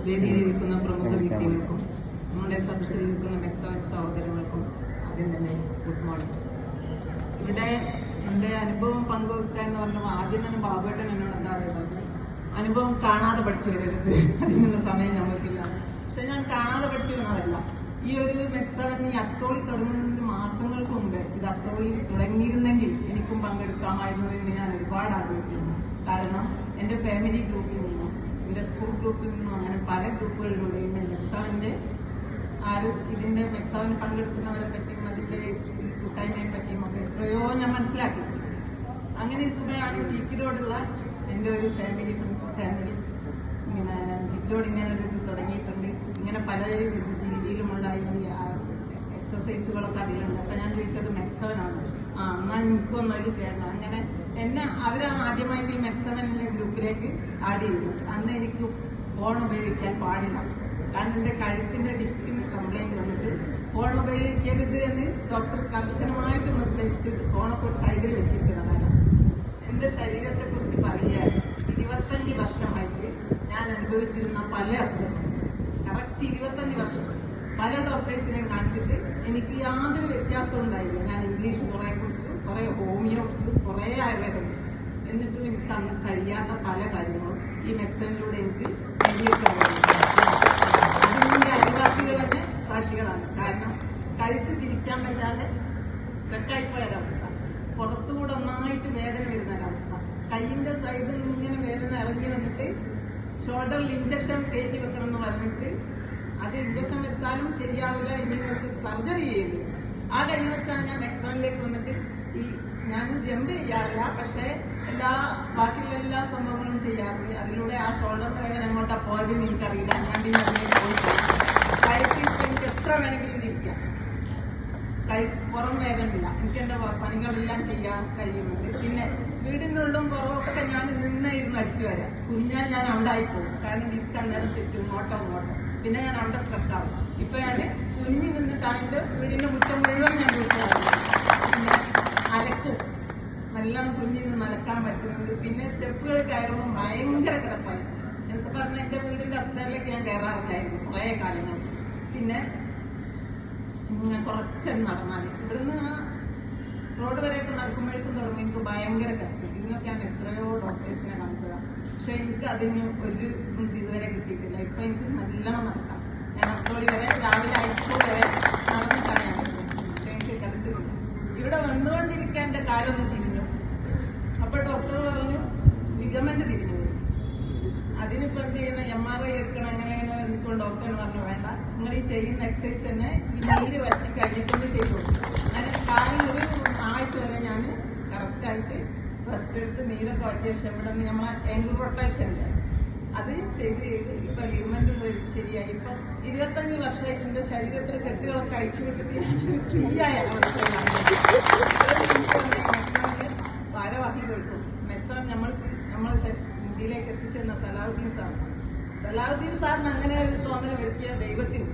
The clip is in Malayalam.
വേദിയിലിരിക്കുന്ന പ്രമുഖ വ്യക്തികൾക്കും നമ്മുടെ സദസ്സിലിരിക്കുന്ന സഹോദരങ്ങൾക്കും ആദ്യം തന്നെ ഗുഡ് മോർണിംഗ്. ഇവിടെ എൻ്റെ അനുഭവം പങ്കുവെക്കുക എന്ന് പറഞ്ഞപ്പോൾ ആദ്യം തന്നെ ബാബുവേട്ടൻ എന്നോട് എന്താ പറയുന്നത്, അനുഭവം കാണാതെ പഠിച്ചു വരരുത്, അതിനുള്ള സമയം ഞങ്ങൾക്കില്ല. പക്ഷെ ഞാൻ കാണാതെ പഠിച്ചു വന്നതല്ല. ഈ ഒരു മെക്സവൻ ഈ അത്തോളി തുടങ്ങുന്നതിന് മാസങ്ങൾക്ക് മുമ്പ് ഇത് അത്തോളി തുടങ്ങിയിരുന്നെങ്കിൽ എനിക്കും പങ്കെടുക്കാമായിരുന്നു എന്ന് ഞാൻ ഒരുപാട് ആഗ്രഹിച്ചിരുന്നു. കാരണം എൻ്റെ ഫാമിലി ഗ്രൂപ്പിൽ നിന്നും എൻ്റെ സ്കൂൾ ഗ്രൂപ്പിൽ നിന്നും അങ്ങനെ പല ഗ്രൂപ്പുകളിലൂടെയും മെക്സവന്റെ ഇതിന്റെ മെക്സവന് പങ്കെടുക്കുന്നവരെ പറ്റിയും അതിന്റെ കൂട്ടായ്മയെ പറ്റിയും ഒക്കെ എത്രയോ ഞാൻ മനസ്സിലാക്കി. അങ്ങനെ ഇരിക്കുമ്പോഴാണ് ചീക്കിലോടുള്ള എൻ്റെ ഒരു ഫാമിലി ഇങ്ങനെ ചീക്കിലോട് ഇങ്ങനെ ഒരു ഇത് തുടങ്ങിയിട്ടുണ്ട്. ഇങ്ങനെ പല രീതിയിലുമുള്ള ഈ എക്സസൈസുകളൊക്കെ അതിലുണ്ട്. അപ്പൊ ഞാൻ ചോദിച്ചത് മെക്സവനാണ്. എന്നാൽ എനിക്കൊന്നൊരു ചേരണം. അങ്ങനെ എന്നെ അവരാണ് ആദ്യമായിട്ട് ഈ മെക്സവനിലെ ഗ്രൂപ്പിലേക്ക് ആഡ് ചെയ്തത്. അന്ന് എനിക്ക് ഫോൺ ഉപയോഗിക്കാൻ പാടില്ല. കാരണം എന്റെ കഴുത്തിന്റെ ഡിസ്കിന് കംപ്ലൈന്റ് വന്നിട്ട് ഫോൺ ഉപയോഗിക്കരുത് എന്ന് ഡോക്ടർ കർശനമായിട്ട് നിർദ്ദേശിച്ച് ഫോണൊക്കെ ഒരു സൈഡിൽ വെച്ചിരിക്കുന്നതാണ്. എന്റെ ശരീരത്തെ കുറിച്ച് പറയുകയാണ്. 25 വർഷമായിട്ട് ഞാൻ അനുഭവിച്ചിരുന്ന പല അസുഖങ്ങളും, കറക്റ്റ് 25 വർഷം പല ഡോക്ടേഴ്സിനെയും കാണിച്ചിട്ട് എനിക്ക് യാതൊരു വ്യത്യാസവും ഉണ്ടായില്ല. ഞാൻ ഇംഗ്ലീഷ് കുറെ കുറിച്ചു, കുറെ ഹോമിയോ കുറിച്ചു, കുറെ ആയുർവേദം കുറിച്ചു. എന്നിട്ടും എനിക്ക് അന്ന് കഴിയാത്ത പല കാര്യങ്ങളും ഈ മെക്സനിലൂടെ എനിക്ക് അതിന്റെ അയൽവാസികൾ തന്നെ സാക്ഷികളാണ്. കാരണം കഴുത്ത് തിരിക്കാൻ പറ്റാതെ സ്റ്റക്കായിപ്പോയ ഒരവസ്ഥ, പുറത്തുകൂടെ ഒന്നായിട്ട് വേദന വരുന്ന ഒരവസ്ഥ, കൈയിന്റെ സൈഡിൽ ഇങ്ങനെ വേദന ഇറങ്ങി വന്നിട്ട് ഷോൾഡറിൽ ഇഞ്ചക്ഷൻ കയറ്റി വെക്കണം എന്ന് പറഞ്ഞിട്ട് അത് ഇഞ്ചക്ഷൻ വെച്ചാലും ശരിയാവില്ല, ഇനി നിങ്ങൾക്ക് സർജറി ചെയ്യേണ്ടി. ആ കൈ വെച്ചാണ് ഞാൻ മെക്സോണിലേക്ക് വന്നിട്ട് ഈ ഞാൻ ജമ്പ് ചെയ്യാറില്ല, പക്ഷെ ബാക്കിയുള്ള എല്ലാ സംഭവങ്ങളും ചെയ്യാറുണ്ട്. അതിലൂടെ ആ ഷോൾഡറിന്റെ വേദന എങ്ങോട്ടാ പോയതെന്ന് എനിക്കറിയില്ല. ഞാൻ പിന്നെ അതിലേക്ക് പോയിട്ടില്ല. കൈക്ക് എനിക്ക് എത്ര വേണമെങ്കിലും തിരിക്കാം. പുറം വേദനയില്ല, എനിക്ക് എന്റെ പണികളെല്ലാം ചെയ്യാൻ കഴിയുന്നുണ്ട്. പിന്നെ വീടിനുള്ളും പുറമൊക്കെ ഞാൻ നിന്നായിരുന്നു അടിച്ചു വരാം. കുഞ്ഞാൽ ഞാൻ അവിടെ ആയിപ്പോകും. കാരണം ഡിസ്ക് അന്നേരം തെറ്റും, ഇങ്ങോട്ടോ. പിന്നെ ഞാൻ അവിടെ സ്ട്രെക്കാവും. ഇപ്പൊ ഞാൻ കുനിഞ്ഞു നിന്നിട്ടാണ് എന്റെ വീടിന്റെ മുറ്റം മുഴുവൻ ഞാൻ വിളിച്ചതാണ്. പിന്നെ അലക്കും, നല്ലോണം കുഞ്ഞിൽ നിന്ന് അലക്കാൻ പറ്റുന്നുണ്ട്. പിന്നെ സ്റ്റെപ്പുകൾ കയറുമ്പോൾ ഭയങ്കര കിടപ്പായി. എന്നൊക്കെ പറഞ്ഞ എന്റെ വീടിന്റെ അവസ്ഥയിലേക്ക് ഞാൻ കയറാറില്ലായിരുന്നു കുറെ കാലങ്ങൾ. പിന്നെ ഇങ്ങനെ കുറച്ചെണ്ണം നടന്നാൽ ഇവിടുന്ന് റോഡ് വരെയൊക്കെ നടക്കുമ്പോഴേക്കും തുടങ്ങി എനിക്ക് ഭയങ്കര കത്തി. ഇതിനൊക്കെ ഞാൻ എത്രയോ ഡോക്ടേഴ്സിനെ കാണിച്ചതാണ്. പക്ഷെ എനിക്ക് അതിന് ഒരു ഇതുവരെ കിട്ടിയിട്ടില്ല. ഇപ്പൊ എനിക്ക് നല്ലോണം നടക്കാം. ഞാൻ അത്തോളി വരെ രാവിലെ ഹൈസ്കൂൾ വരെ നടന്നിട്ടാണ് ഞാൻ പറ്റുന്നത്. പക്ഷെ എനിക്ക് കിടക്കുന്നില്ല. ഇവിടെ വന്നുകൊണ്ടിരിക്കാൻ എന്റെ കാലൊന്ന് തിരിഞ്ഞു. അപ്പൊ ഡോക്ടർ പറഞ്ഞു ലിഗമെന്റ് തിരിഞ്ഞു പോയി. അതിനിപ്പോ എന്ത് ചെയ്യുന്ന MRI എടുക്കണം, അങ്ങനെ എന്നിപ്പോൾ ഡോക്ടർ പറഞ്ഞു വേണ്ട, നിങ്ങൾ ഈ ചെയ്യുന്ന എക്സസൈസ് തന്നെ ഈ നീര് വറ്റി കഴിഞ്ഞിട്ടൊന്ന് ചെയ്തു. അങ്ങനെ കാലിൽ ഒരു ആഴ്ച വരെ ഞാൻ കറക്റ്റായിട്ട് റെസ്റ്റ് എടുത്ത് നീരൊക്കെ വറ്റിയ ശേഷം ഇവിടെ നമ്മളെ ആംഗിൾ റൊട്ടേഷൻ അത് ചെയ്ത് ഇപ്പൊ ലിഗമെന്റ് ശരിയായി. ഇപ്പൊ 25 വർഷമായിട്ട് എന്റെ ശരീരത്തിലെ കെട്ടുകളൊക്കെ അഴിച്ചു വിട്ടിട്ട് ഫ്രീ ആയ അവസ്ഥയിലാണ്. ഭാരവാഹികൾക്കും മെക്സോൺ നമ്മളെ ഇന്ത്യയിലേക്ക് എത്തിച്ചെന്ന സലാഹുദ്ദീൻ സാറിന് അങ്ങനെ ഒരു തോന്നൽ വരുത്തിയ ദൈവത്തിന്